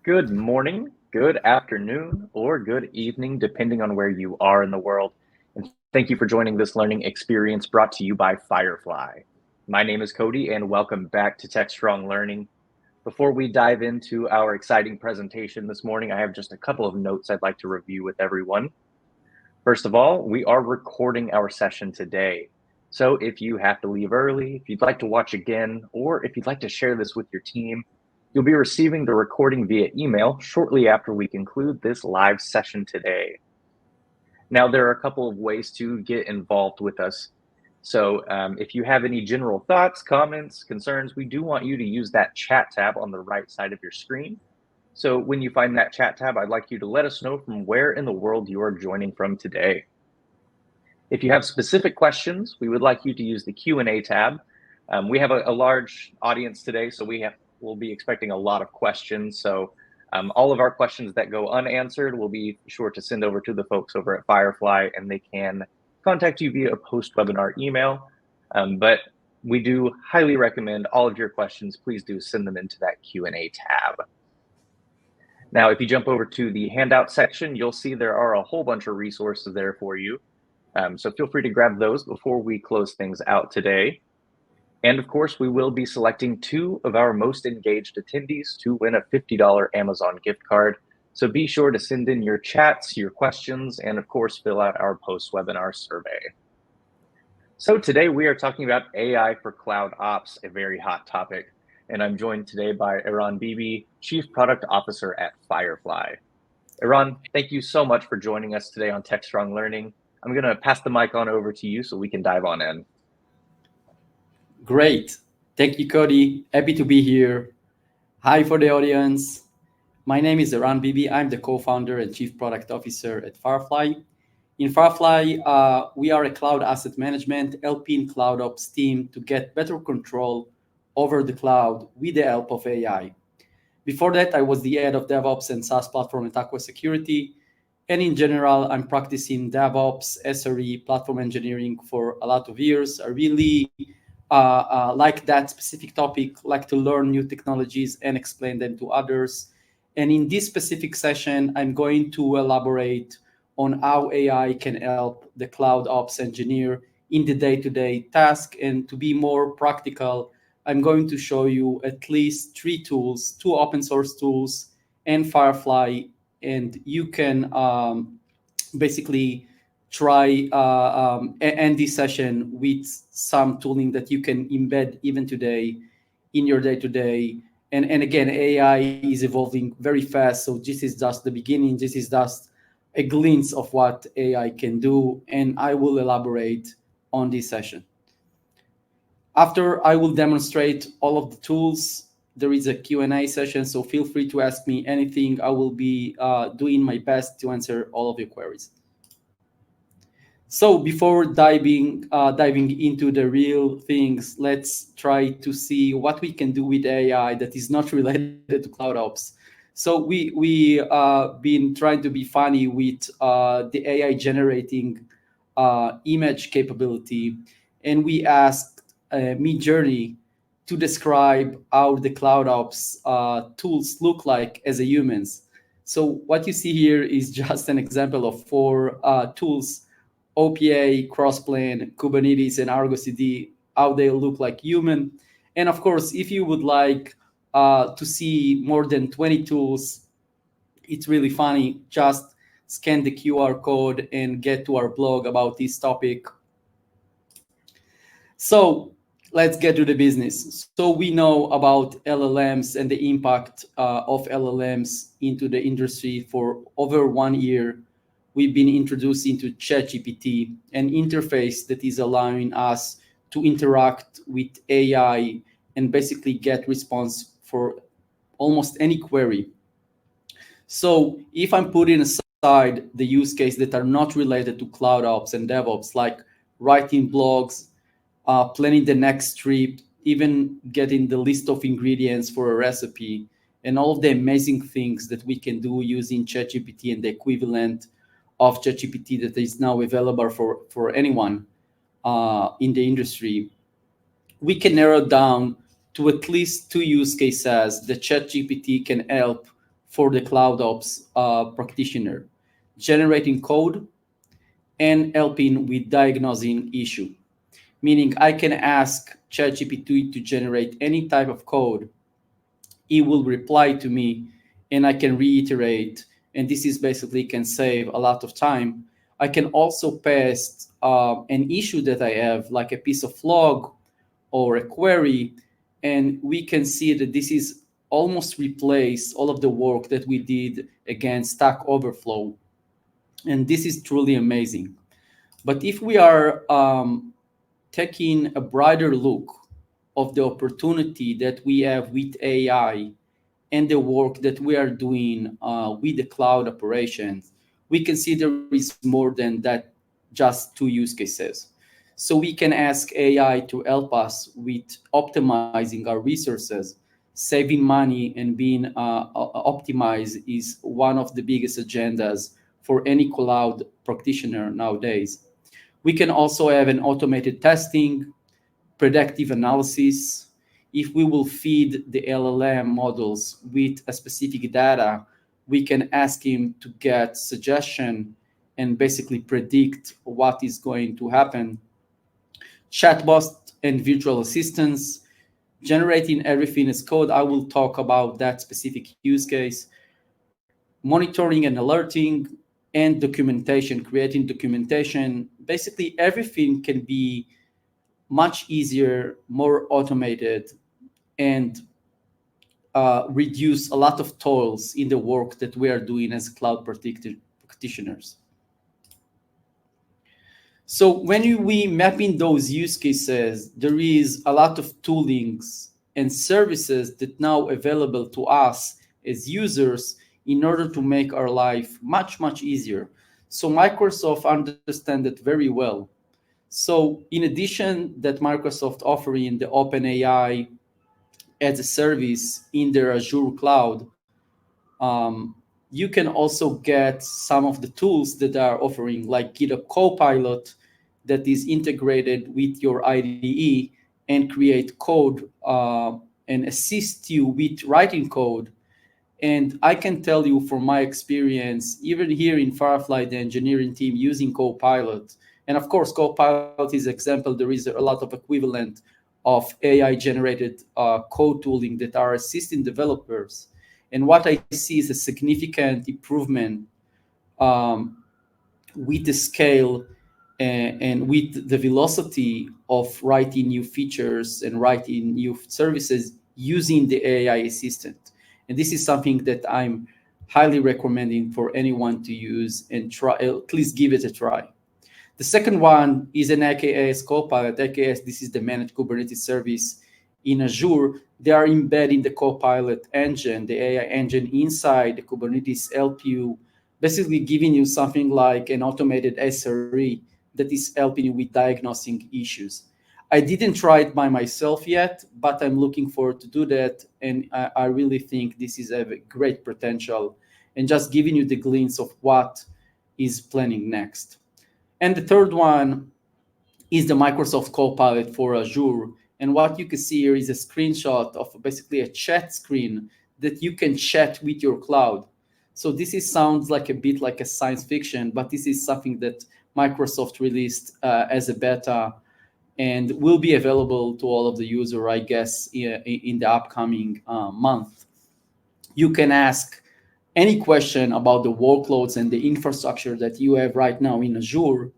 Good morning, good afternoon, or good evening, depending on where you are in the world. And thank you for joining this learning experience brought to you by Firefly. My name is Cody, and welcome back to Techstrong Learning. Before we dive into our exciting presentation this morning, I have just a couple of notes I'd like to review with everyone. First of all, we are recording our session today. So if you have to leave early, if you'd like to watch again, or if you'd like to share this with your team, you'll be receiving the recording via email shortly after we conclude this live session today. Now, there are a couple of ways to get involved with us. So if you have any general thoughts, comments, concerns, we do want you to use that chat tab on the right side of your screen. So when you find that chat tab, I'd like you to let us know from where in the world you are joining from today. If you have specific questions, we would like you to use the Q&A tab. We have a large audience today, so we'll be expecting a lot of questions. So all of our questions that go unanswered, we'll be sure to send over to the folks over at Firefly, and they can contact you via a post-webinar email. But we do highly recommend all of your questions. Please do send them into that Q&A tab. Now, if you jump over to the handout section, you'll see there are a whole bunch of resources there for you. So feel free to grab those before we close things out today. And of course, we will be selecting 2 of our most engaged attendees to win a $50 Amazon gift card. So be sure to send in your chats, your questions, and of course, fill out our post-webinar survey. So today we are talking about AI for CloudOps, a very hot topic. And I'm joined today by Eran Bibi, Chief Product Officer at Firefly. Eran, thank you so much for joining us today on Techstrong Learning. I'm going to pass the mic on over to you so we can dive on in. Great. Thank you, Cody. Happy to be here. Hi for the audience. My name is Eran Bibi. I'm the co-founder and chief product officer at Firefly. In Firefly, we are a cloud asset management helping CloudOps team to get better control over the cloud with the help of AI. Before that, I was the head of DevOps and SaaS platform at Aqua Security. And in general, I'm practicing DevOps, SRE, platform engineering for a lot of years. I really like that specific topic, like to learn new technologies and explain them to others. And in this specific session, I'm going to elaborate on how AI can help the CloudOps engineer in the day-to-day task. And to be more practical, I'm going to show you at least 3 tools, 2 open source tools and Firefly, and you can basically try end this session with some tooling that you can embed even today in your day-to-day. And again, AI is evolving very fast, so this is just the beginning. This is just a glimpse of what AI can do, and I will elaborate on this session. After I will demonstrate all of the tools, there is a Q&A session, so feel free to ask me anything. I will be doing my best to answer all of your queries. So before diving into the real things, let's try to see what we can do with AI that is not related to CloudOps. So we been trying to be funny with the AI generating image capability, and we asked Midjourney to describe how the CloudOps tools look like as a humans. So what you see here is just an example of 4 tools: OPA, Crossplane, Kubernetes, and Argo CD, how they look like human. And of course, if you would like to see more than 20 tools, it's really funny. Just scan the QR code and get to our blog about this topic. So let's get to the business. So we know about LLMs and the impact of LLMs into the industry. For over 1 year, we've been introducing to ChatGPT, an interface that is allowing us to interact with AI and basically get response for almost any query. So if I'm putting aside the use cases that are not related to CloudOps and DevOps, like writing blogs, planning the next trip, even getting the list of ingredients for a recipe, and all of the amazing things that we can do using ChatGPT and the equivalent of ChatGPT that is now available for anyone in the industry, we can narrow down to at least 2 use cases that ChatGPT can help for the CloudOps practitioner, generating code and helping with diagnosing issue. Meaning I can ask ChatGPT to generate any type of code, it will reply to me, and I can reiterate, and this is basically can save a lot of time. I can also paste an issue that I have, like a piece of log or a query, and we can see that this is almost replace all of the work that we did against Stack Overflow, and this is truly amazing. But if we are taking a brighter look of the opportunity that we have with AI and the work that we are doing with the cloud operations, we can see there is more than that, just two use cases. So we can ask AI to help us with optimizing our resources. Saving money and being optimized is one of the biggest agendas for any cloud practitioner nowadays. We can also have an automated testing, predictive analysis. If we will feed the LLM models with a specific data, we can ask him to get suggestion and basically predict what is going to happen. Chatbots and virtual assistants, generating everything as code. I will talk about that specific use case. Monitoring and alerting and documentation, creating documentation. Basically, everything can be much easier, more automated, and reduce a lot of toils in the work that we are doing as cloud practitioners. So when we map in those use cases, there is a lot of toolings and services that now available to us as users in order to make our life much, much easier. So Microsoft understands it very well. So in addition that Microsoft offering the OpenAI as a service in their Azure cloud, you can also get some of the tools that are offering, like GitHub Copilot, that is integrated with your IDE and create code and assist you with writing code. And I can tell you from my experience, even here in Firefly, the engineering team using Copilot, and of course, Copilot is example. There is a lot of equivalent of AI generated code tooling that are assisting developers. And what I see is a significant improvement with the scale and with the velocity of writing new features and writing new services using the AI assistant. And this is something that I'm highly recommending for anyone to use and try, at least give it a try. The second one is an AKS Copilot. AKS, this is the managed Kubernetes service in Azure. They are embedding the Copilot engine, the AI engine inside the Kubernetes help you, basically giving you something like an automated SRE that is helping you with diagnosing issues. I didn't try it by myself yet, but I'm looking forward to do that. And I really think this is a great potential and just giving you the glimpse of what is planning next. And the third one is the Microsoft Copilot for Azure. And what you can see here is a screenshot of basically a chat screen that you can chat with your cloud. So this sounds like a bit like a science fiction, but this is something that Microsoft released as a beta and will be available to all of the user, I guess, in the upcoming month. You can ask any question about the workloads and the infrastructure that you have right now in Azure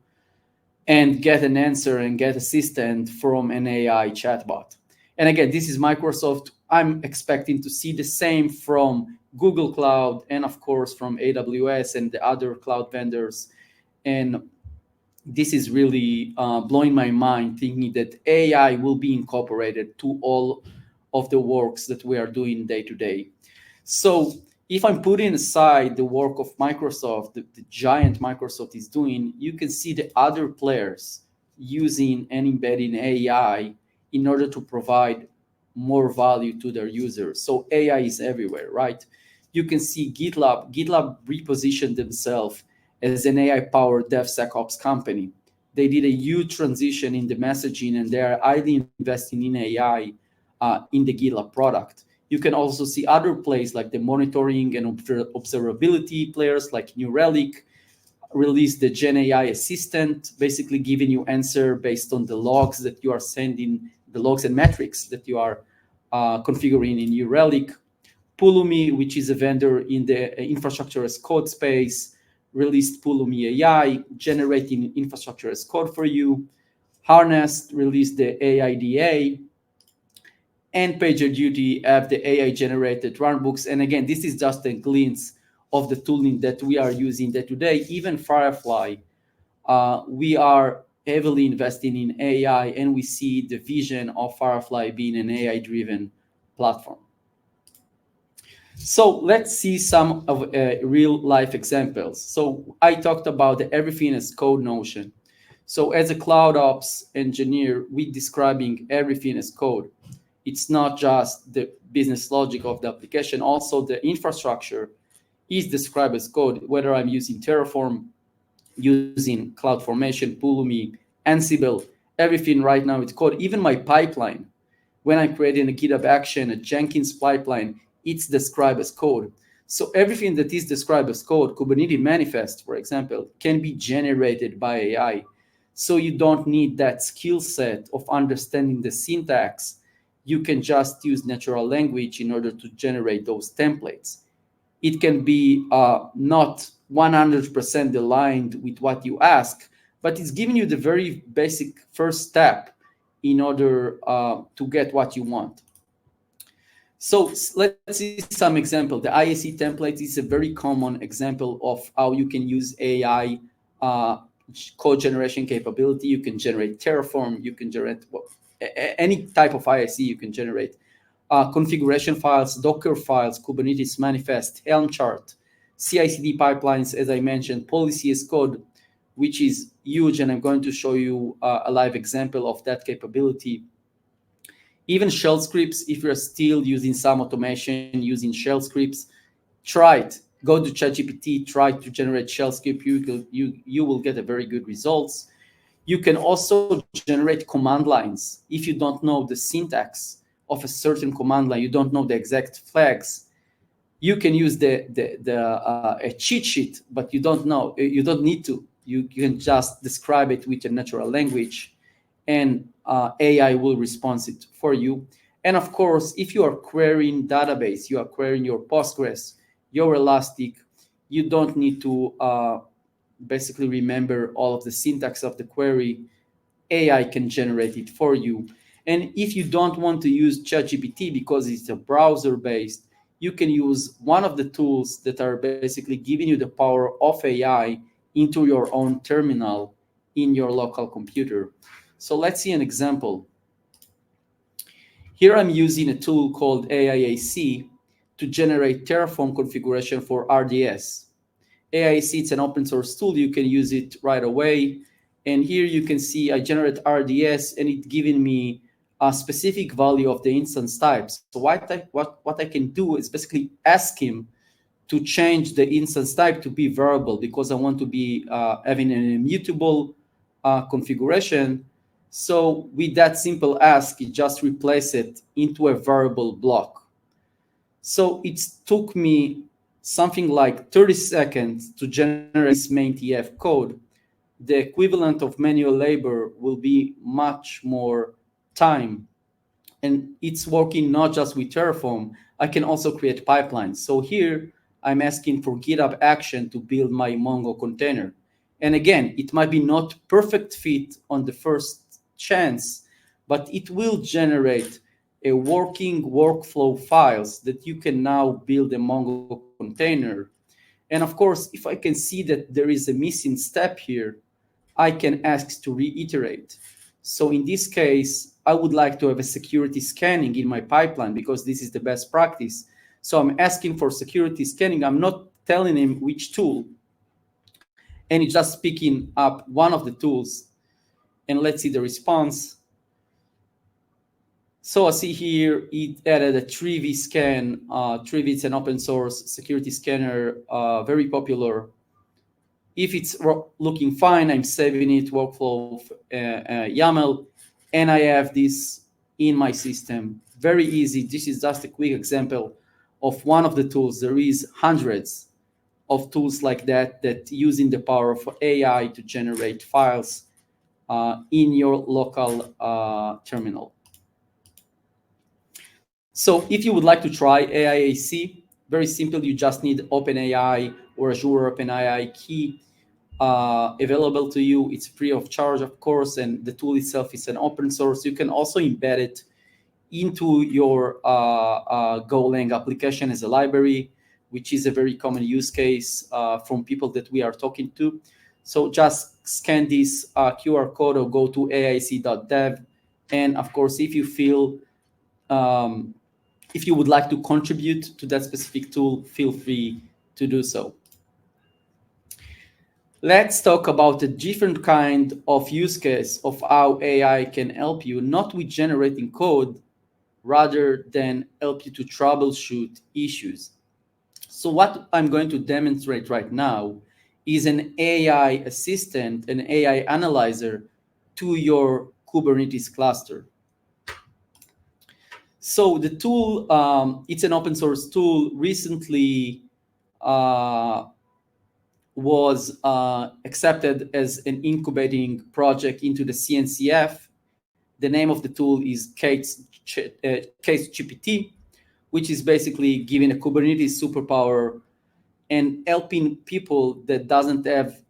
and get an answer and get assistance from an AI chatbot. And again, this is Microsoft. I'm expecting to see the same from Google Cloud and of course from AWS and the other cloud vendors. And this is really blowing my mind, thinking that AI will be incorporated to all of the works that we are doing day to day. So if I'm putting aside the work of Microsoft, the giant Microsoft is doing, you can see the other players using and embedding AI in order to provide more value to their users. So AI is everywhere, right? You can see GitLab. GitLab repositioned themselves as an AI-powered DevSecOps company. They did a huge transition in the messaging, and they are highly investing in AI in the GitLab product. You can also see other plays like the monitoring and observability players like New Relic release the Gen AI assistant, basically giving you answer based on the logs that you are sending, the logs and metrics that you are configuring in New Relic. Pulumi, which is a vendor in the infrastructure as code space, released Pulumi AI, generating infrastructure as code for you. Harness released the AIDA, and PagerDuty have the AI generated runbooks. And again, this is just a glimpse of the tooling that we are using day to day. Even Firefly, we are heavily investing in AI, and we see the vision of Firefly being an AI driven platform. So let's see some of real life examples. So I talked about the everything as code notion. So as a CloudOps engineer, we're describing everything as code. It's not just the business logic of the application, also the infrastructure is described as code, whether I'm using Terraform, using CloudFormation, Pulumi, Ansible, everything right now it's code. Even my pipeline, when I'm creating a GitHub action, a Jenkins pipeline, it's described as code. So everything that is described as code, Kubernetes manifest, for example, can be generated by AI. So you don't need that skill set of understanding the syntax. You can just use natural language in order to generate those templates. It can be not 100% aligned with what you ask, but it's giving you the very basic first step in order to get what you want. So let's see some example. The IAC template is a very common example of how you can use AI code generation capability. You can generate Terraform, you can generate any type of IAC you can generate. Configuration files, Docker files, Kubernetes manifest, Helm chart, CI/CD pipelines, as I mentioned, policy as code, which is huge, and I'm going to show you a live example of that capability. Even shell scripts, if you're still using some automation using shell scripts, try it. Go to ChatGPT, try to generate shell script. You will get a very good results. You can also generate command lines. If you don't know the syntax of a certain command line, you don't know the exact flags, you can use a cheat sheet, but you don't know. You don't need to. You can just describe it with a natural language, and AI will respond it for you. And of course, if you are querying database, you are querying your Postgres, your Elastic, you don't need to basically remember all of the syntax of the query. AI can generate it for you. And if you don't want to use ChatGPT because it's a browser based, you can use one of the tools that are basically giving you the power of AI into your own terminal in your local computer. So let's see an example. Here I'm using a tool called AIAC to generate Terraform configuration for RDS. AIAC, it's an open source tool. You can use it right away. And here you can see I generate RDS, and it's giving me a specific value of the instance type. So what I can do is basically ask him to change the instance type to be variable, because I want to be having an immutable configuration. So with that simple ask, it just replace it into a variable block. So it took me something like 30 seconds to generate this main TF code. The equivalent of manual labor will be much more time. And it's working not just with Terraform. I can also create pipelines. So here I'm asking for GitHub action to build my Mongo container. And again, it might be not perfect fit on the first chance, but it will generate a working workflow files that you can now build a Mongo container. And of course, if I can see that there is a missing step here, I can ask to reiterate. So in this case, I would like to have a security scanning in my pipeline because this is the best practice. So I'm asking for security scanning. I'm not telling him which tool. And it's just picking up one of the tools. And let's see the response. So I see here it added a 3V scan. 3V is an open source security scanner, very popular. If it's looking fine, I'm saving it, workflow YAML, and I have this in my system very easy. This is just a quick example of one of the tools. There is hundreds of tools like that using the power of AI to generate files in your local terminal. So if you would like to try AIAC, very simple, you just need OpenAI or Azure OpenAI key available to you. It's free of charge, of course, and the tool itself is an open source. You can also embed it into your Golang application as a library, which is a very common use case from people that we are talking to. So just scan this QR code or go to aic.dev. And of course, if you feel if you would like to contribute to that specific tool, feel free to do so. Let's talk about a different kind of use case of how AI can help you, not with generating code, rather than help you to troubleshoot issues. So what I'm going to demonstrate right now is an AI assistant, an AI analyzer to your Kubernetes cluster. So the tool, it's an open source tool, recently was accepted as an incubating project into the CNCF. The name of the tool is Case GPT, which is basically giving a Kubernetes superpower and helping people that doesn't have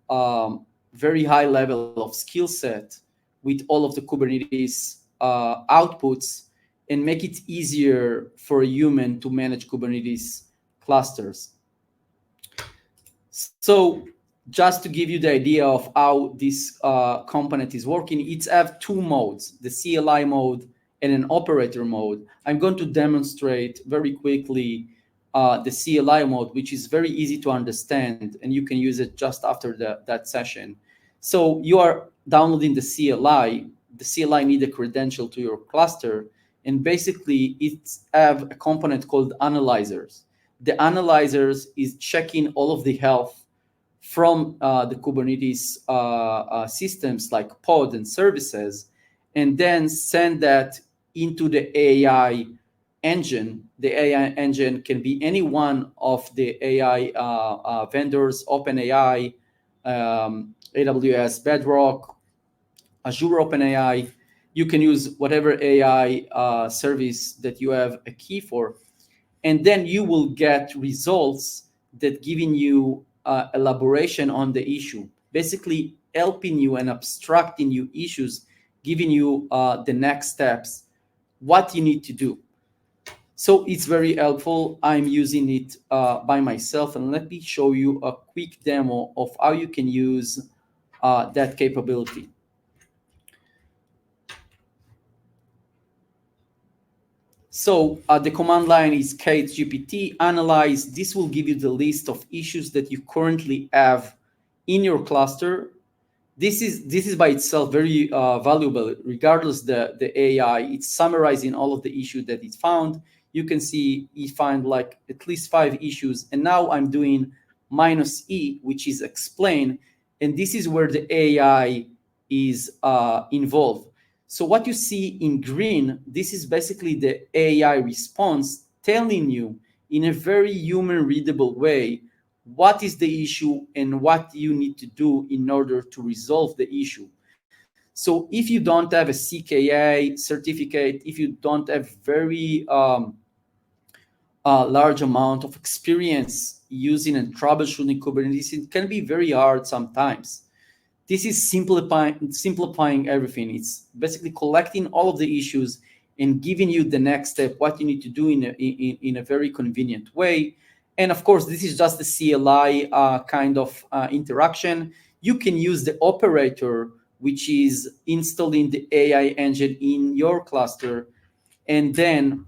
very high level of skill set with all of the Kubernetes outputs and make it easier for a human to manage Kubernetes clusters. So just to give you the idea of how this component is working, it's have two modes, the CLI mode and an operator mode. I'm going to demonstrate very quickly the CLI mode, which is very easy to understand, and you can use it just after that session. So you are downloading the CLI. The CLI need a credential to your cluster, and basically it's have a component called analyzers. The analyzers is checking all of the health from the Kubernetes systems like pod and services, and then send that into the AI engine. The AI engine can be any one of the AI vendors, OpenAI, AWS Bedrock, Azure OpenAI. You can use whatever AI service that you have a key for, and then you will get results that giving you elaboration on the issue, basically helping you and abstracting you issues, giving you the next steps, what you need to do. So it's very helpful. I'm using it by myself, and let me show you a quick demo of how you can use that capability. So the command line is CaseGPT analyze. This will give you the list of issues that you currently have in your cluster. This is by itself very valuable, regardless the AI. It's summarizing all of the issues that it found. You can see it found like at least 5 issues, and now I'm doing -E, which is explain, and this is where the AI is involved. So what you see in green, this is basically the AI response telling you in a very human readable way what is the issue and what you need to do in order to resolve the issue. So if you don't have a CKA certificate, if you don't have very large amount of experience using and troubleshooting Kubernetes, it can be very hard sometimes. This is simplifying everything. It's basically collecting all of the issues and giving you the next step, what you need to do in a very convenient way. And of course, this is just the CLI kind of interaction. You can use the operator, which is installing the AI engine in your cluster. And then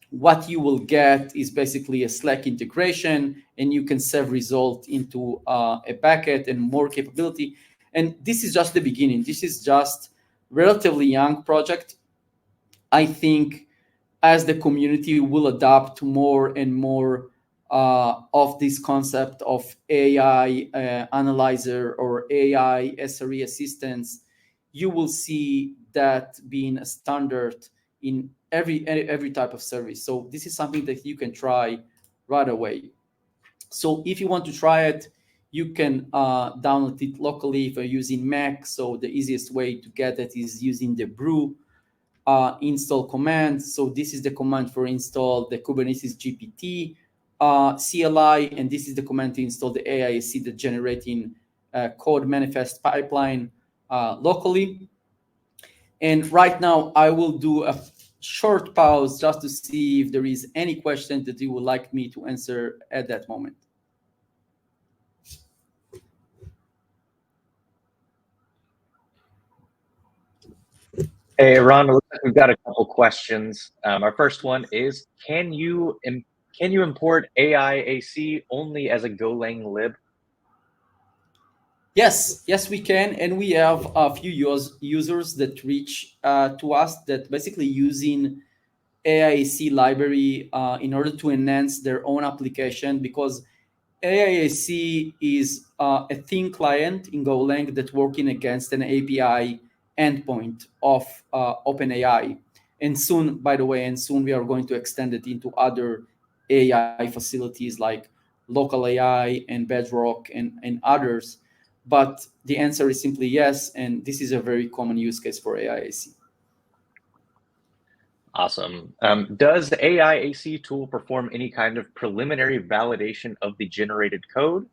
what you will get is basically a Slack integration, and you can save result into a bucket and more capability. And this is just the beginning. This is just relatively young project. I think as the community will adopt more and more of this concept of AI analyzer or AI SRE assistance, you will see that being a standard in every type of service. So this is something that you can try right away. So if you want to try it, you can download it locally if you're using Mac. So the easiest way to get it is using the brew install command. So this is the command for install the Kubernetes GPT CLI, and this is the command to install the AISC, the generating code manifest pipeline locally. And right now, I will do a short pause just to see if there is any question that you would like me to answer at that moment. Hey, Ron, it looks like we've got a couple questions. Our first one is, can you import AIAC only as a Golang lib? Yes, we can, and we have a few users that reach to us that basically using AIAC library in order to enhance their own application, because AIAC is a thin client in Golang that working against an API endpoint of OpenAI. And soon, by the way, we are going to extend it into other AI facilities like local AI and Bedrock and others. But the answer is simply yes, and this is a very common use case for AIAC. Awesome. Does AIAC tool perform any kind of preliminary validation of the generated code?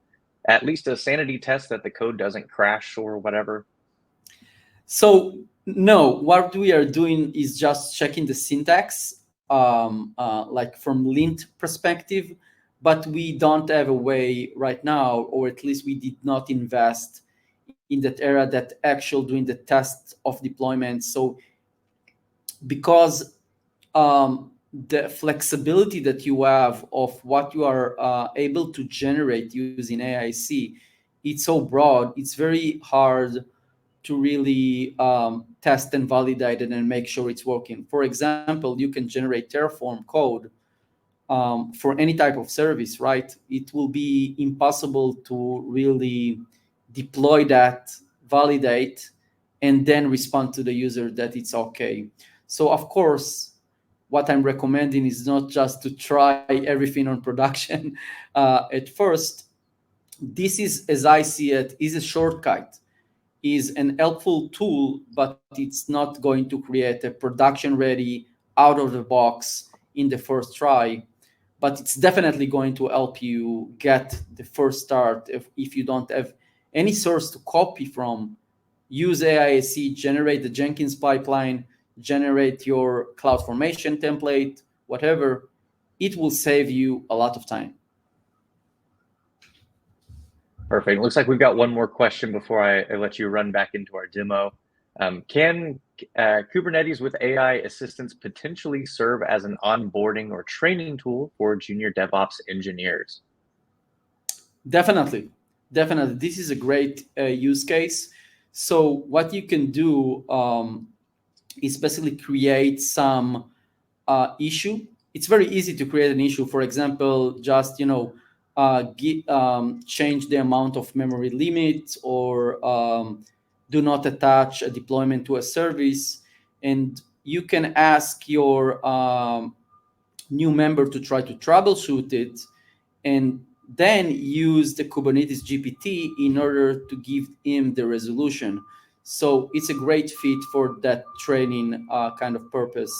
At least a sanity test that the code doesn't crash or whatever? So no, what we are doing is just checking the syntax, like from lint perspective, but we don't have a way right now, or at least we did not invest in that area that actual doing the test of deployment. So because the flexibility that you have of what you are able to generate using AIC, it's so broad, it's very hard to really test and validate it and make sure it's working. For example, you can generate Terraform code for any type of service, right? It will be impossible to really deploy that, validate, and then respond to the user that it's okay. So, of course, what I'm recommending is not just to try everything on production at first. This is, as I see it, is a shortcut, is an helpful tool, but it's not going to create a production ready, out of the box in the first try. But it's definitely going to help you get the first start. If you don't have any source to copy from, use AISC, generate the Jenkins pipeline, generate your CloudFormation template, whatever. It will save you a lot of time. Perfect. Looks like we've got one more question before I let you run back into our demo. Can Kubernetes with AI assistance potentially serve as an onboarding or training tool for junior DevOps engineers? Definitely, definitely. This is a great use case. So what you can do is basically create some issue. It's very easy to create an issue. For example, just change the amount of memory limit, or do not attach a deployment to a service, and you can ask your new member to try to troubleshoot it, and then use the Kubernetes GPT in order to give him the resolution. So it's a great fit for that training kind of purpose.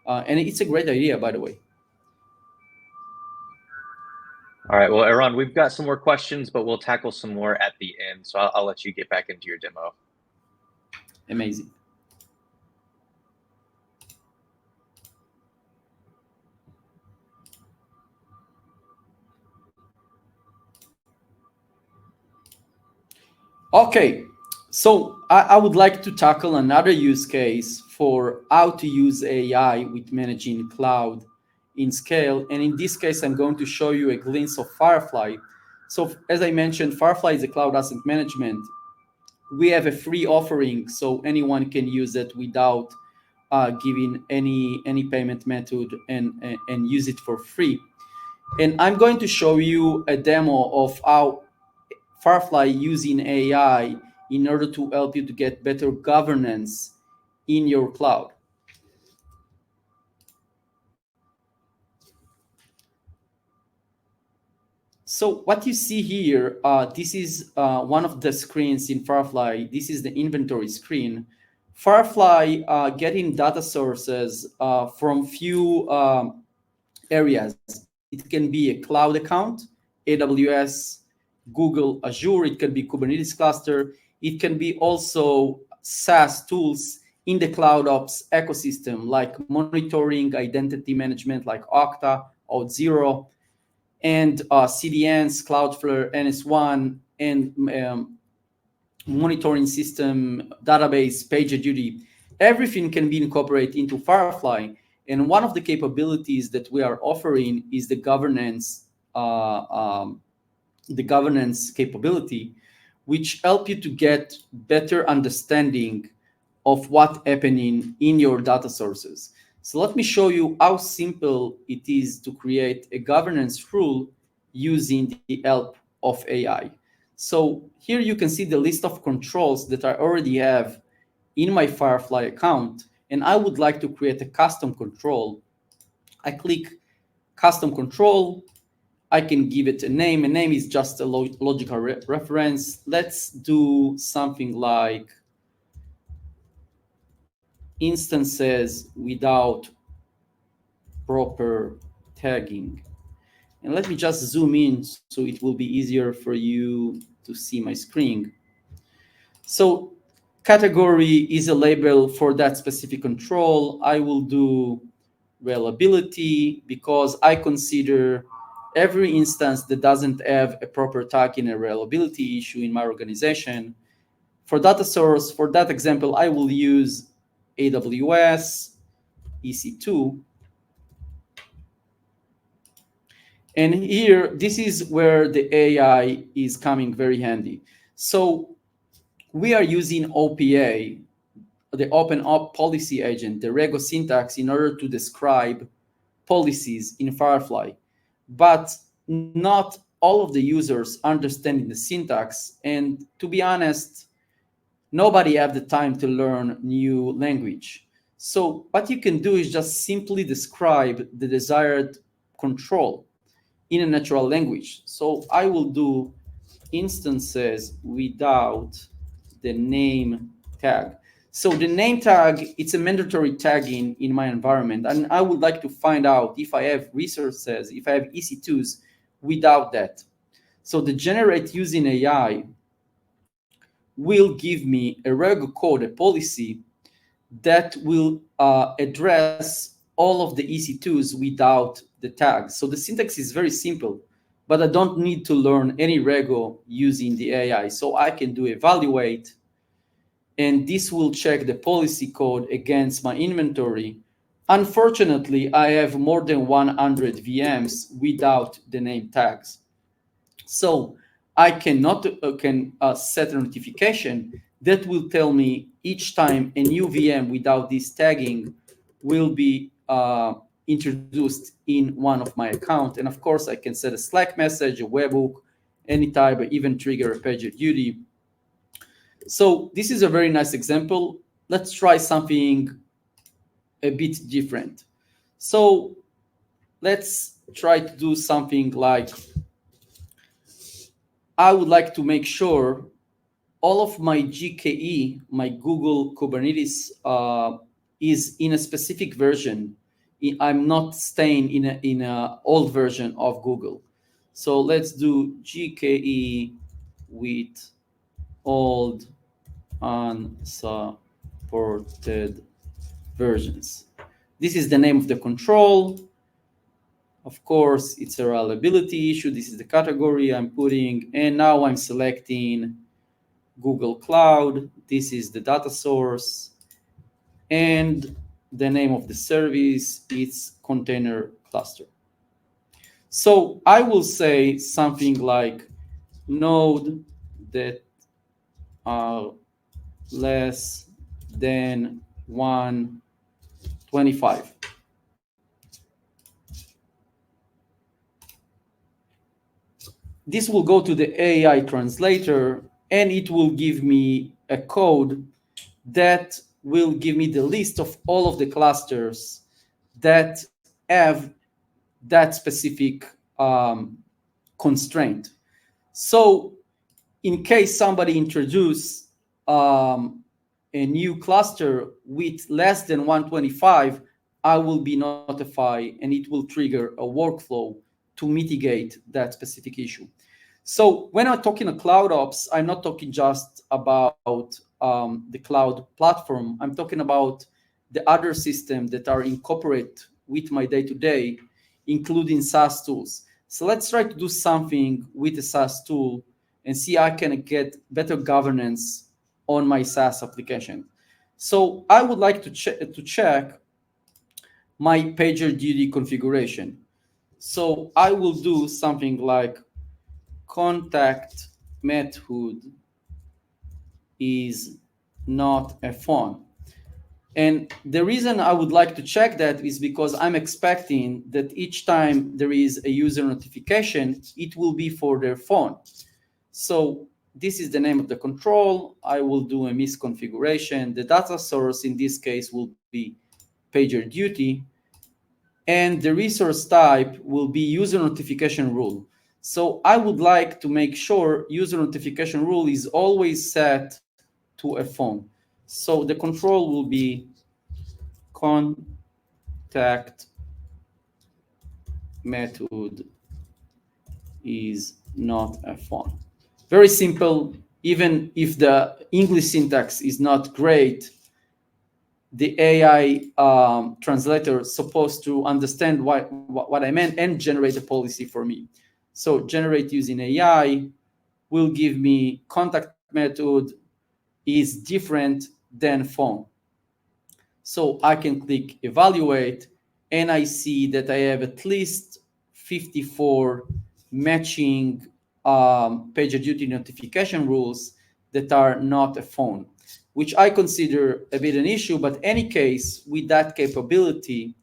And it's a great idea, by the way. All right. Well, Aaron, we've got some more questions, but we'll tackle some more at the end. So I'll let you get back into your demo. Amazing. Okay, so I would like to tackle another use case for how to use AI with managing cloud in scale. And in this case, I'm going to show you a glimpse of Firefly. So as I mentioned, Firefly is a cloud asset management. We have a free offering, so anyone can use it without giving any payment method, and use it for free. And I'm going to show you a demo of how Firefly using AI in order to help you to get better governance in your cloud. So what you see here, this is one of the screens in Firefly. This is the inventory screen. Firefly getting data sources from few areas. It can be a cloud account, AWS, Google, Azure. It can be Kubernetes cluster. It can be also SaaS tools in the CloudOps ecosystem, like monitoring, identity management, like Okta, Auth0, and CDNs, Cloudflare, NS1, and monitoring system, database, PagerDuty. Everything can be incorporated into Firefly. And one of the capabilities that we are offering is uh, um, the governance capability, which help you to get better understanding of what's happening in your data sources. So let me show you how simple it is to create a governance rule using the help of AI. So here you can see the list of controls that I already have in my Firefly account, and I would like to create a custom control. I click custom control. I can give it a name. A name is just a logical reference. Let's do something like instances without proper tagging. And let me just zoom in so it will be easier for you to see my screen. So category is a label for that specific control. I will do reliability because I consider every instance that doesn't have a proper tag in a reliability issue in my organization. For data source, for that example, I will use AWS, EC2. And here, this is where the AI is coming very handy. So we are using OPA, the Open Up Policy Agent, the Rego syntax, in order to describe policies in Firefly. But not all of the users understanding the syntax. And to be honest, nobody have the time to learn new language. So what you can do is just simply describe the desired control in a natural language. So I will do instances without the name tag. So the name tag, it's a mandatory tagging in my environment. And I would like to find out if I have resources, if I have EC2s without that. So the generate using AI will give me a reg code, a policy that will address all of the EC2s without the tags. So the syntax is very simple, but I don't need to learn any Rego using the AI. So I can do evaluate, and this will check the policy code against my inventory. Unfortunately, I have more than 100 VMs without the name tags. So I can set a notification that will tell me each time a new VM without this tagging will be introduced in one of my account. And of course, I can set a Slack message, a webhook, any type, or even trigger a PagerDuty. So this is a very nice example. Let's try something a bit different. So let's try to do something like I would like to make sure all of my GKE, my Google Kubernetes, is in a specific version. I'm not staying in a old version of Google. So let's do GKE with old unsupported versions. This is the name of the control. Of course, it's a reliability issue. This is the category I'm putting. And now I'm selecting Google Cloud. This is the data source. And the name of the service is container cluster. So I will say something like node that are less than 125. This will go to the AI translator and it will give me a code that will give me the list of all of the clusters that have that specific constraint. So in case somebody introduce a new cluster with less than 125, I will be notified and it will trigger a workflow to mitigate that specific issue. So when I'm talking about CloudOps, I'm not talking just about the cloud platform. I'm talking about the other systems that are incorporated with my day-to-day, including SaaS tools. So let's try to do something with a SaaS tool and see how I can get better governance on my SaaS application. So I would like to check my PagerDuty configuration. So I will do something like contact method is not a phone. And the reason I would like to check that is because I'm expecting that each time there is a user notification, it will be for their phone. So this is the name of the control. I will do a misconfiguration. The data source in this case will be PagerDuty. And the resource type will be user notification rule. So I would like to make sure user notification rule is always set to a phone. So the control will be contact method is not a phone. Very simple. Even if the English syntax is not great, the AI translator is supposed to understand what I meant and generate a policy for me. So generate using AI will give me contact method is different than phone. So I can click evaluate and I see that I have at least 54 matching PagerDuty notification rules that are not a phone, which I consider a bit an issue. But any case, with that capability,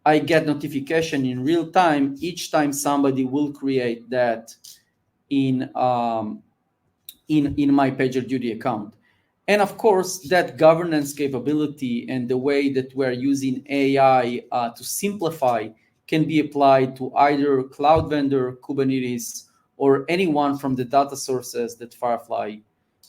I get notification in real time each time somebody will create that in my PagerDuty account. And of course, that governance capability and the way that we're using AI to simplify can be applied to either cloud vendor, Kubernetes, or anyone from the data sources that Firefly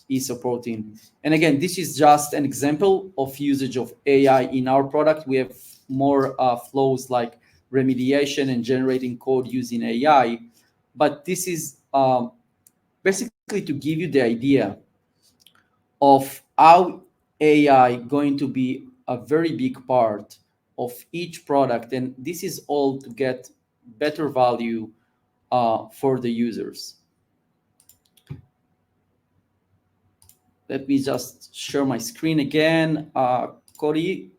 is supporting. And again, this is just an example of usage of AI in our product. We have more flows like remediation and generating code using AI. But this is basically to give you the idea of how AI going to be a very big part of each product, and this is all to get better value for the users. Let me just share my screen again. Cody.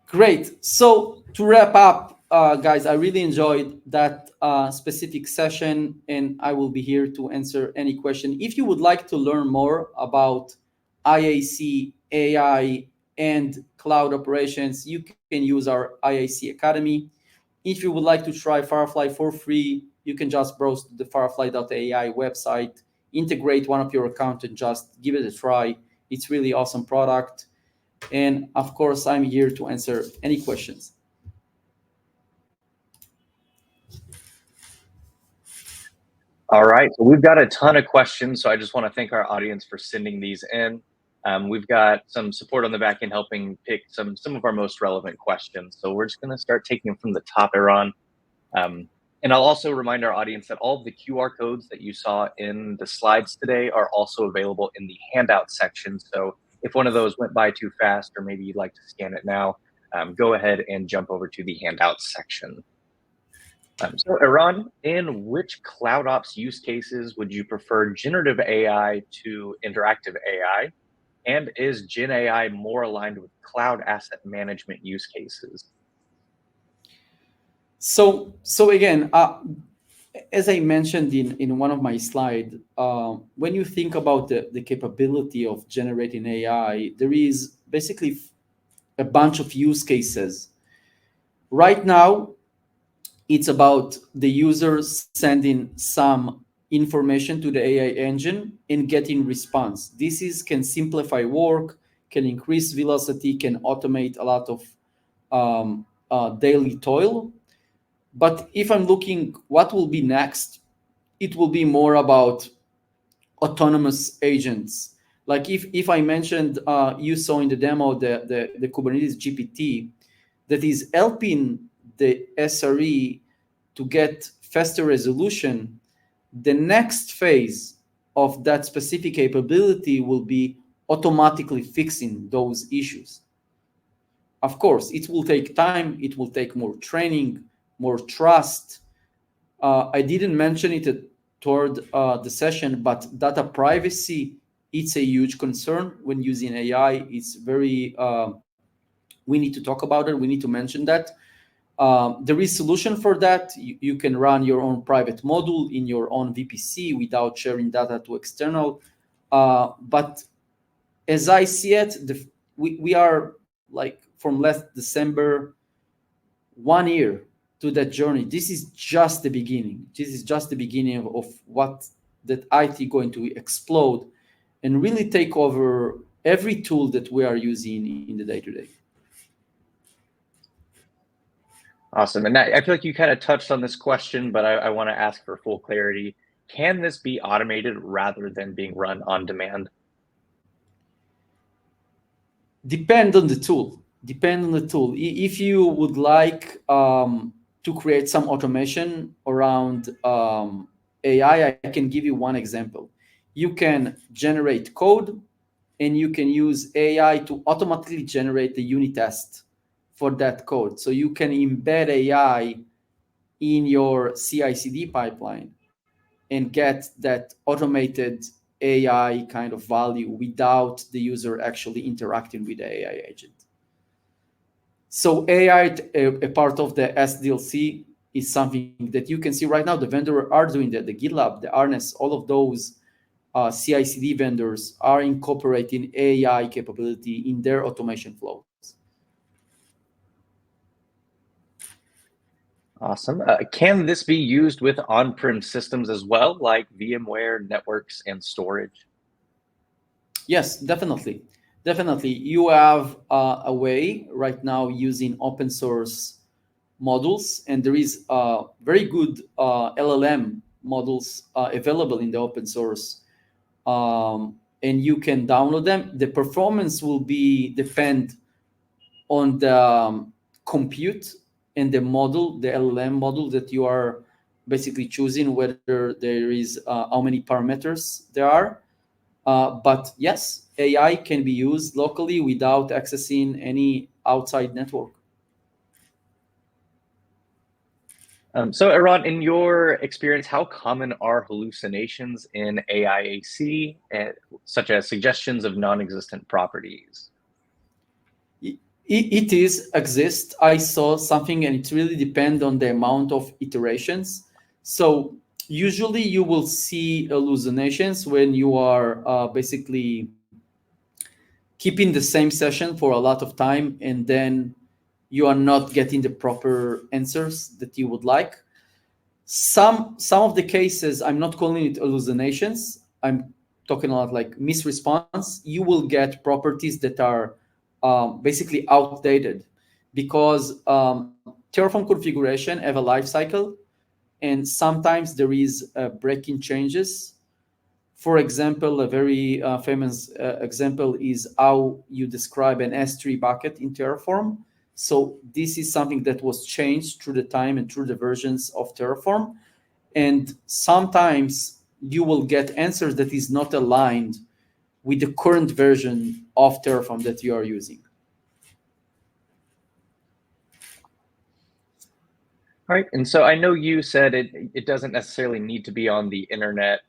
Great. So to wrap up, guys, I really enjoyed that specific session, and I will be here to answer any question. If you would like to learn more about IAC, AI, and cloud operations, you can use our IAC Academy. If you would like to try Firefly for free, you can just browse the firefly.ai website, integrate one of your accounts, and just give it a try. It's really awesome product. And of course, I'm here to answer any questions. All right, so we've got a ton of questions, so I just want to thank our audience for sending these in. We've got some support on the back end helping pick some of our most relevant questions. So we're just going to start taking them from the top, Iran. And I'll also remind our audience that all of the QR codes that you saw in the slides today are also available in the handout section. So if one of those went by too fast, or maybe you'd like to scan it now, go ahead and jump over to the handouts section. So Iran, in which CloudOps use cases would you prefer generative AI to interactive AI? And is Gen AI more aligned with cloud asset management use cases? So again, as I mentioned in one of my slides, when you think about the capability of generating AI, there is basically a bunch of use cases. Right now, it's about the user sending some information to the AI engine and getting response. Can simplify work, can increase velocity, can automate a lot of daily toil. But if I'm looking what will be next, it will be more about autonomous agents. Like if I mentioned, you saw in the demo the Kubernetes GPT that is helping the SRE to get faster resolution. The next phase of that specific capability will be automatically fixing those issues. Of course, it will take time, it will take more training, more trust. I didn't mention it toward the session, but data privacy, it's a huge concern when using AI. It's very, we need to talk about it. We need to mention that. There is solution for that. You can run your own private model in your own VPC without sharing data to external. But as I see it, we are like from last December, 1 year to that journey. This is just the beginning. This is just the beginning of what that IT going to explode and really take over every tool that we are using in the day to day. Awesome. And I feel like you kind of touched on this question, but I want to ask for full clarity. Can this be automated rather than being run on demand? Depend on the tool. Depend on the tool. If you would like to create some automation around AI, I can give you one example. You can generate code and you can use AI to automatically generate the unit test for that code. So you can embed AI in your CI/CD pipeline and get that automated AI kind of value without the user actually interacting with the AI agent. So AI, a part of the SDLC, is something that you can see right now. The vendor are doing that. The GitLab, the Arnes, all of those CI/CD vendors are incorporating AI capability in their automation flows. Awesome. Can this be used with on-prem systems as well, like VMware, networks, and storage? Yes, definitely. Definitely. You have a way right now using open source models, and there is very good LLM models available in the open source, and you can download them. The performance will be depend on the compute and the model, the LLM model that you are basically choosing, whether there is how many parameters there are. But yes, AI can be used locally without accessing any outside network. So, Iran, in your experience, how common are hallucinations in AIAC, such as suggestions of non-existent properties? It is exist. I saw something, and it really depends on the amount of iterations. So usually you will see hallucinations when you are basically keeping the same session for a lot of time, and then you are not getting the proper answers that you would like. Some of the cases, I'm not calling it hallucinations, I'm talking about like misresponse. You will get properties that are basically outdated because Terraform configuration have a life cycle, and sometimes there is breaking changes. For example, a very famous example is how you describe an S3 bucket in Terraform. So this is something that was changed through the time and through the versions of Terraform. And sometimes you will get answers that is not aligned with the current version of Terraform that you are using. All right. And so I know you said it doesn't necessarily need to be on the internet,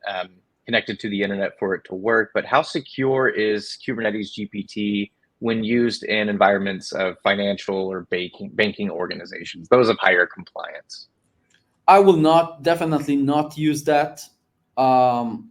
connected to the internet for it to work, but how secure is Kubernetes GPT when used in environments of financial or banking organizations, those of higher compliance? I will not, definitely not use that. Um,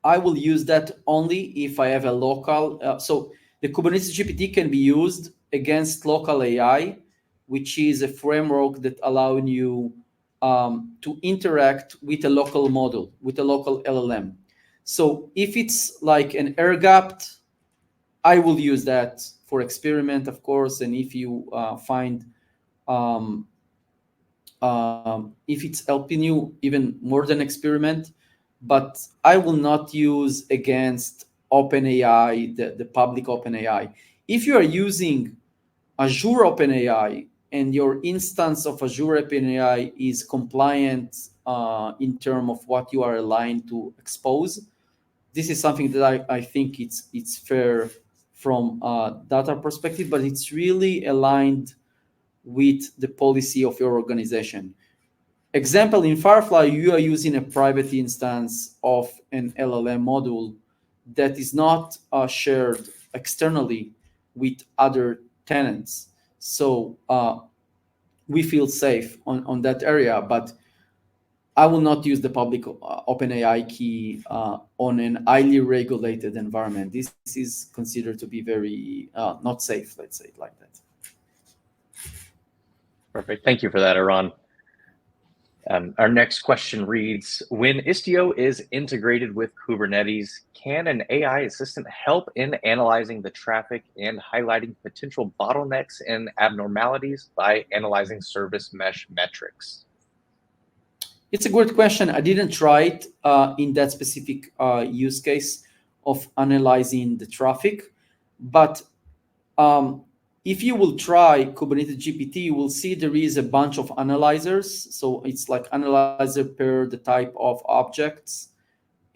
I will use that only if I have a local. So the Kubernetes GPT can be used against local AI, which is a framework that allows you to interact with a local model, with a local LLM. So if it's like an air gapped, I will use that for experiment, of course. And if you find if it's helping you even more than experiment, but I will not use against OpenAI, the public OpenAI. If you are using Azure OpenAI and your instance of Azure OpenAI is compliant in terms of what you are aligned to expose, this is something that I think it's fair from a data perspective, but it's really aligned with the policy of your organization. Example, in Firefly, you are using a private instance of an LLM module that is not shared externally with other tenants. So we feel safe on that area, but I will not use the public OpenAI key on an highly regulated environment. This is considered to be very not safe, let's say it like that. Perfect. Thank you for that, Iran. Our next question reads, when Istio is integrated with Kubernetes, can an AI assistant help in analyzing the traffic and highlighting potential bottlenecks and abnormalities by analyzing service mesh metrics? It's a great question. I didn't try it in that specific use case of analyzing the traffic, but if you will try Kubernetes GPT, you will see there is a bunch of analyzers. So it's like analyzer per the type of objects.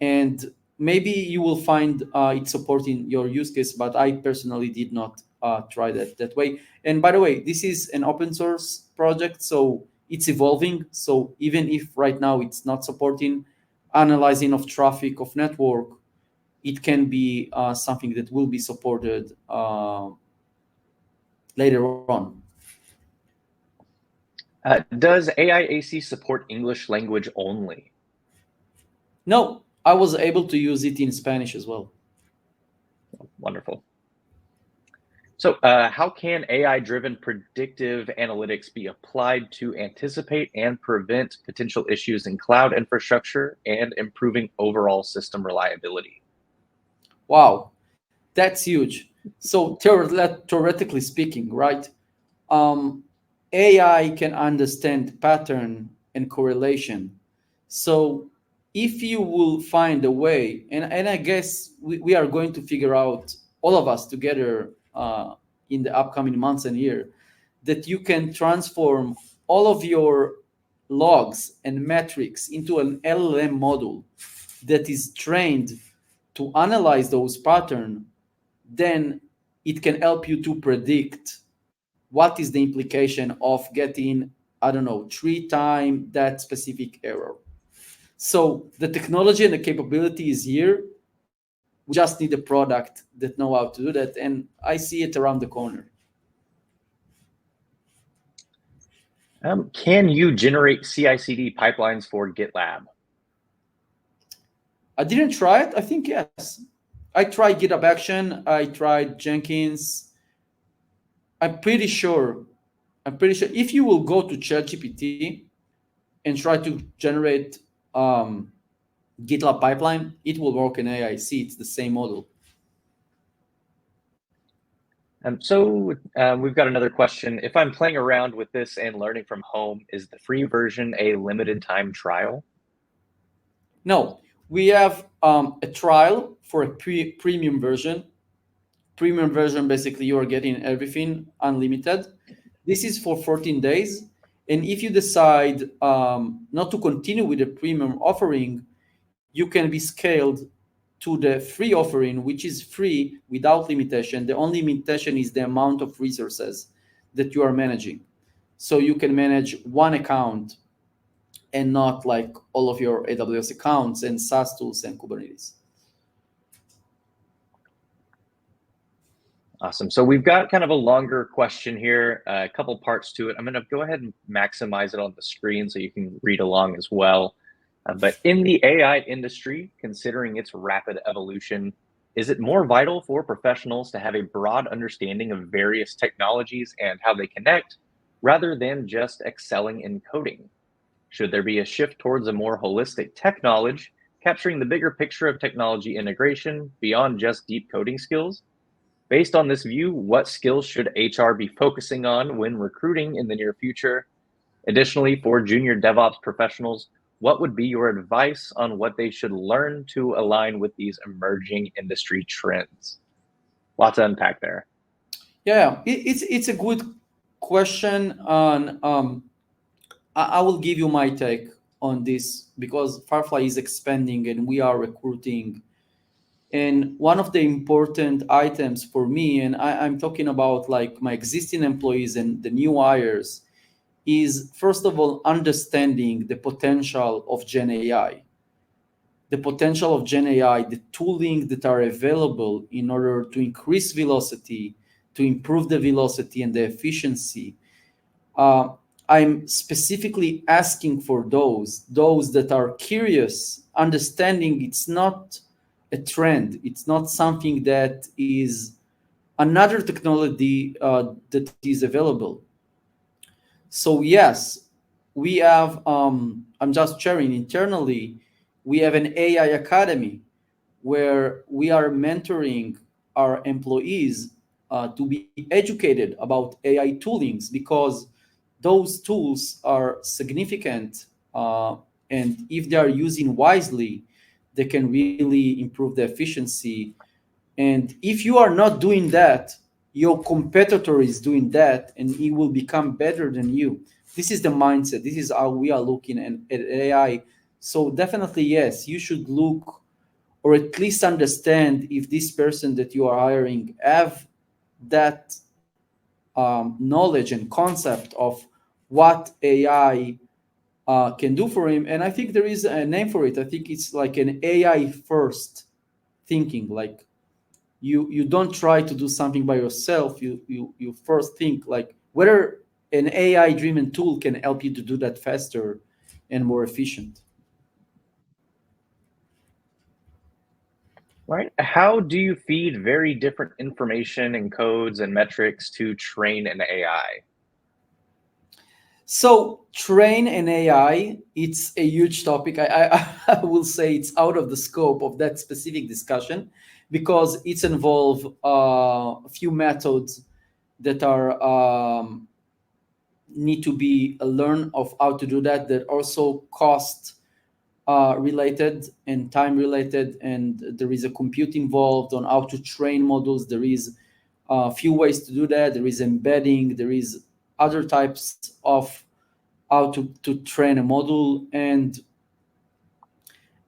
And maybe you will find it supporting your use case, but I personally did not try that way. And by the way, this is an open source project, so it's evolving. So even if right now it's not supporting analyzing of traffic of network, it can be something that will be supported later on. Does AIAC support English language only? No, I was able to use it in Spanish as well. Wonderful. So how can AI-driven predictive analytics be applied to anticipate and prevent potential issues in cloud infrastructure and improving overall system reliability? Wow, that's huge. So theoretically speaking, right? AI can understand pattern and correlation. So if you will find a way, and I guess we are going to figure out, all of us together in the upcoming months and year, that you can transform all of your logs and metrics into an LLM model that is trained to analyze those patterns, then it can help you to predict what is the implication of getting, I don't know, 3 times that specific error. So the technology and the capability is here. We just need a product that know how to do that, and I see it around the corner. Can you generate CI/CD pipelines for GitLab? I didn't try it. I think yes. I tried GitHub Action. I tried Jenkins. I'm pretty sure. If you will go to ChatGPT and try to generate GitLab pipeline, it will work in AIC. It's the same model. We've got another question. If I'm playing around with this and learning from home, is the free version a limited time trial? No, we have a trial for a premium version. Premium version, basically, you are getting everything unlimited. This is for 14 days. And if you decide not to continue with the premium offering, you can be scaled to the free offering, which is free without limitation. The only limitation is the amount of resources that you are managing. So you can manage one account and not like all of your AWS accounts and SaaS tools and Kubernetes. Awesome. So we've got kind of a longer question here, a couple parts to it. I'm going to go ahead and maximize it on the screen so you can read along as well. But in the AI industry, considering its rapid evolution, is it more vital for professionals to have a broad understanding of various technologies and how they connect, rather than just excelling in coding? Should there be a shift towards a more holistic tech knowledge, capturing the bigger picture of technology integration beyond just deep coding skills? Based on this view, what skills should HR be focusing on when recruiting in the near future? Additionally, for junior DevOps professionals, what would be your advice on what they should learn to align with these emerging industry trends? Lots to unpack there. Yeah, it's a good question. On I will give you my take on this because Firefly is expanding and we are recruiting. And one of the important items for me, and I'm talking about like my existing employees and the new hires, is first of all understanding the potential of Gen AI, the potential of Gen AI, the tooling that are available in order to increase velocity, to improve the velocity and the efficiency. uh, I'm specifically asking for those that are curious, understanding it's not a trend, it's not something that is another technology that is available. So yes, we have. I'm just sharing internally. We have an AI academy where we are mentoring our employees to be educated about AI toolings because those tools are significant, and if they are using wisely, they can really improve the efficiency. And if you are not doing that, your competitor is doing that and he will become better than you. This is the mindset. This is how we are looking at AI. So definitely yes, you should look or at least understand if this person that you are hiring have that knowledge and concept of what AI can do for him. And I think there is a name for it. I think it's like an AI first thinking. Like you don't try to do something by yourself. You first think like whether an AI driven tool can help you to do that faster and more efficient. Right? How do you feed very different information and codes and metrics to train an AI? So train an AI, it's a huge topic. I will say it's out of the scope of that specific discussion because it's involve a few methods that are need to be learned of how to do that. That also cost related and time related, and there is a compute involved on how to train models. There is a few ways to do that. There is embedding. There is other types of how to train a model. And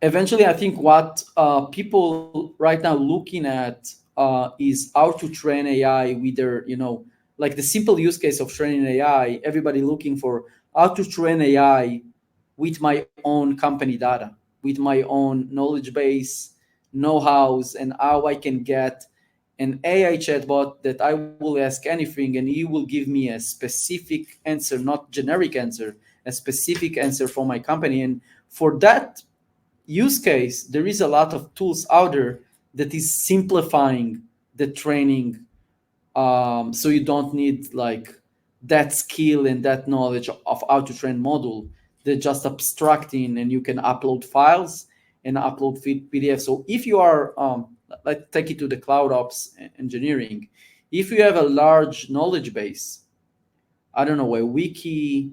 eventually I think what people right now looking at is how to train AI with their, like the simple use case of training AI. Everybody looking for how to train AI with my own company data, with my own knowledge base, know-hows, and how I can get an AI chatbot that I will ask anything and he will give me a specific answer, not generic answer, a specific answer for my company. And for that use case, there is a lot of tools out there that is simplifying the training, so you don't need like that skill and that knowledge of how to train model. They're just abstracting and you can upload files and upload PDF. So if you are, let's take it to the CloudOps engineering. If you have a large knowledge base, I don't know, a wiki,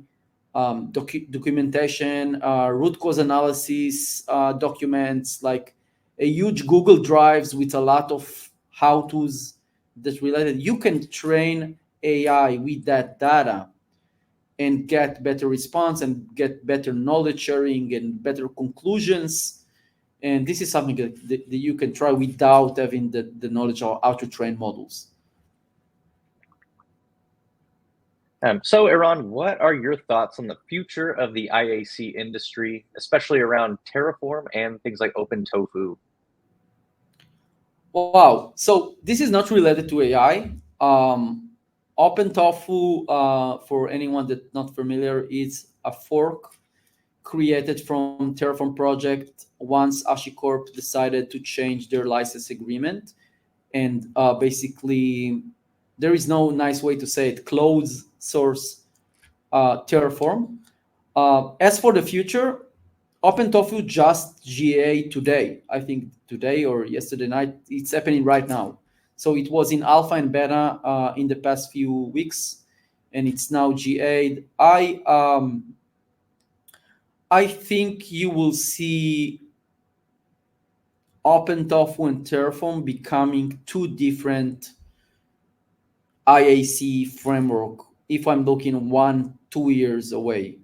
documentation, root cause analysis documents, like a huge Google Drives with a lot of how to's that related. You can train AI with that data and get better response and get better knowledge sharing and better conclusions. And this is something that you can try without having the knowledge of how to train models. So, Iran, what are your thoughts on the future of the IAC industry, especially around Terraform and things like OpenTofu? Wow. So this is not related to AI. OpenTofu, for anyone that's not familiar, is a fork created from Terraform project once HashiCorp decided to change their license agreement. And basically, there is no nice way to say it, closed source Terraform. As for the future, OpenTofu just GA today. I think today or yesterday night. It's happening right now. So it was in alpha and beta in the past few weeks. and it's now GA. I think you will see OpenTofu and Terraform becoming two different IAC framework if I'm looking 1 2 years away.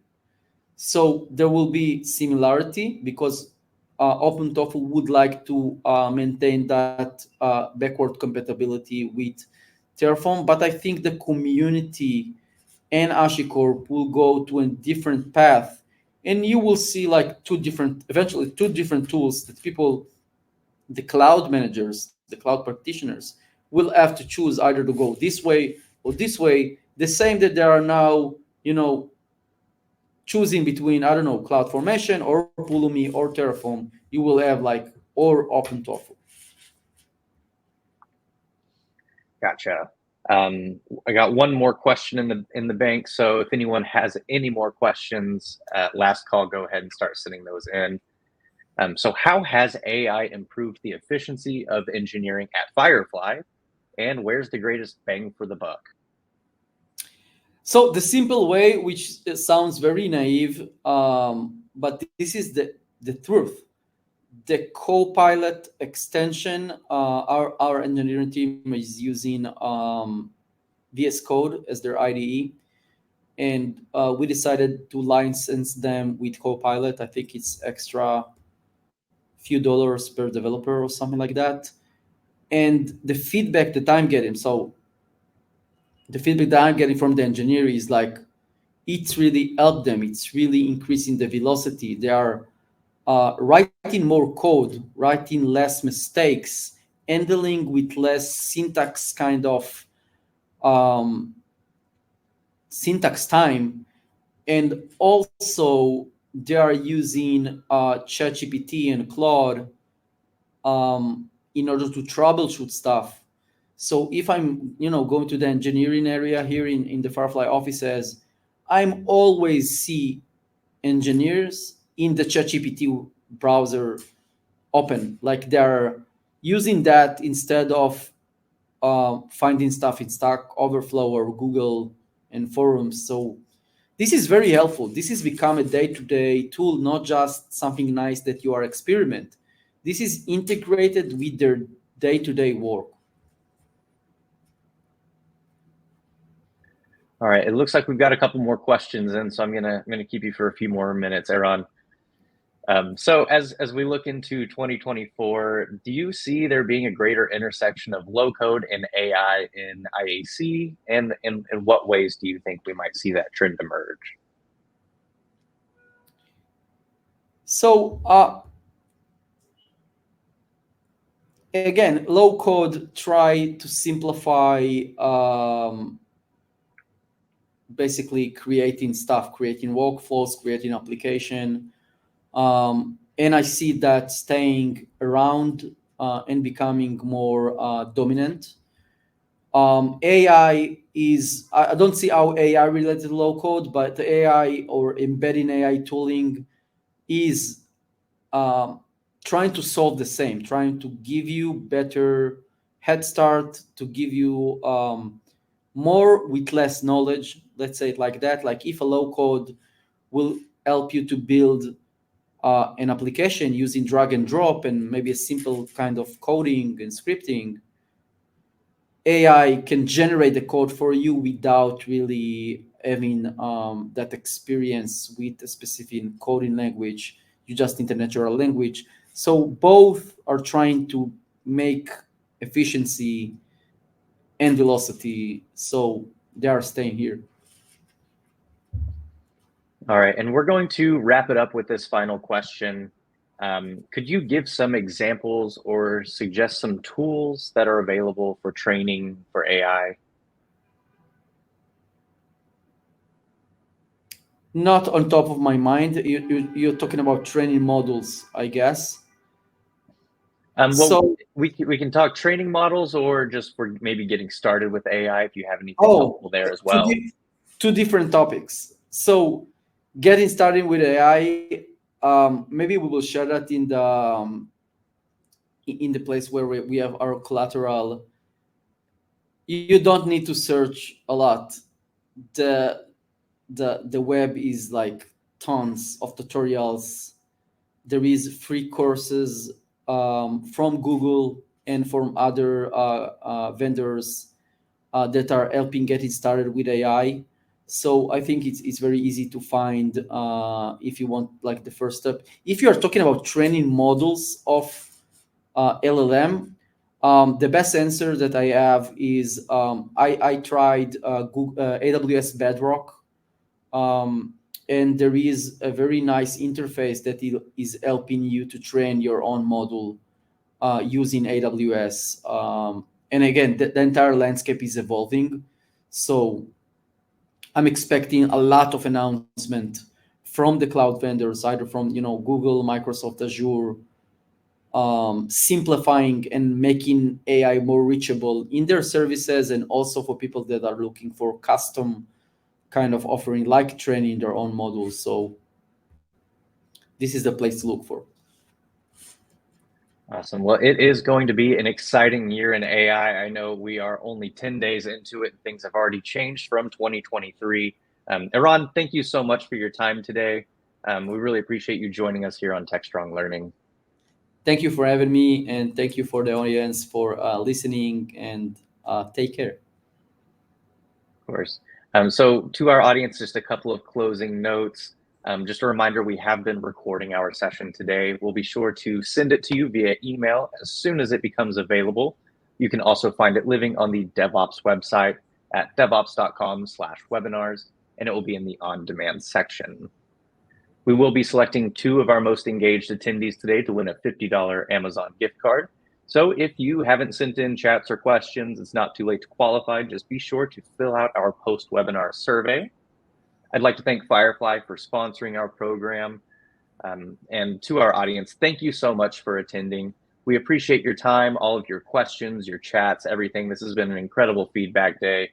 So there will be similarity because OpenTofu would like to maintain that backward compatibility with Terraform, but I think the community and HashiCorp will go to a different path, and you will see like eventually two different tools that people, the cloud managers, the cloud practitioners, will have to choose either to go this way or this way. The same that there are now, choosing between, I don't know, CloudFormation or Pulumi or Terraform, you will have like or OpenTofu. Gotcha. I got one more question in the bank. So if anyone has any more questions, last call, go ahead and start sending those in. So how has AI improved the efficiency of engineering at Firefly, and where's the greatest bang for the buck? So the simple way, which sounds very naive, but this is the truth. The Copilot extension, our engineering team is using VS Code as their IDE, and we decided to license them with Copilot. I think it's extra few dollars per developer or something like that. And the feedback that I'm getting, so the feedback that I'm getting from the engineer is like, it's really helped them. It's really increasing the velocity. They are writing more code, writing less mistakes, handling with less syntax kind of um, syntax time, and also they are using ChatGPT and Claude in order to troubleshoot stuff. So if I'm, going to the engineering area here in the Firefly offices, I'm always see engineers in the ChatGPT browser open, like they're using that instead of finding stuff in Stack Overflow or Google and forums. So this is very helpful. This has become a day-to-day tool, not just something nice that you are experiment. This is integrated with their day-to-day work. All right, it looks like we've got a couple more questions in, so I'm gonna keep you for a few more minutes, Aaron. So as we look into 2024, do you see there being a greater intersection of low code and AI in IAC? And in what ways do you think we might see that trend emerge? So again, low code try to simplify basically creating stuff, creating workflows, creating application. And I see that staying around and becoming more dominant. AI is, I don't see how AI related to low code, but the AI or embedding AI tooling is um, trying to solve the same, trying to give you better head start, to give you more with less knowledge. Let's say it like that. Like if a low code will help you to build an application using drag and drop and maybe a simple kind of coding and scripting, AI can generate the code for you without really having that experience with a specific coding language. You just need a natural language. So both are trying to make efficiency and velocity. So they are staying here. All right, and we're going to wrap it up with this final question. Could you give some examples or suggest some tools that are available for training for AI? Not on top of my mind. You're talking about training models, I guess. Well, So, we can talk training models or just for maybe getting started with AI if you have anything oh, helpful there as two, well. two different topics. So, getting started with AI, maybe we will share that in the place where we have our collateral. You don't need to search a lot. the the web is like tons of tutorials. There is free courses from Google and from other vendors that are helping get it started with AI. So I think it's very easy to find if you want like the first step. If you are talking about training models of LLM, the best answer that I have is I tried AWS Bedrock, and there is a very nice interface that is helping you to train your own model using AWS. And again, the entire landscape is evolving. So I'm expecting a lot of announcement from the cloud vendors, either from Google, Microsoft Azure, simplifying and making AI more reachable in their services, and also for people that are looking for custom kind of offering, like training their own models. So this is the place to look for. Awesome. Well, it is going to be an exciting year in AI. I know we are only 10 days into it. Things have already changed from 2023. Iran, thank you so much for your time today. We really appreciate you joining us here on Techstrong Learning. Thank you for having me, and thank you for the audience for listening, and take care. Of course. So to our audience, just a couple of closing notes. Just a reminder, we have been recording our session today. We'll be sure to send it to you via email as soon as it becomes available. You can also find it living on the DevOps website at devops.com/webinars, and it will be in the on-demand section. We will be selecting 2 of our most engaged attendees today to win a $50 Amazon gift card. So if you haven't sent in chats or questions, it's not too late to qualify. Just be sure to fill out our post-webinar survey. I'd like to thank Firefly for sponsoring our program. And to our audience, thank you so much for attending. We appreciate your time, all of your questions, your chats, everything. This has been an incredible feedback day.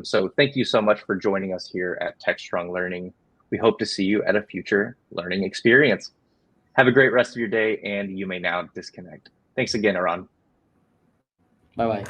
So thank you so much for joining us here at Techstrong Learning. We hope to see you at a future learning experience. Have a great rest of your day, and you may now disconnect. Thanks again, Aran. Bye bye.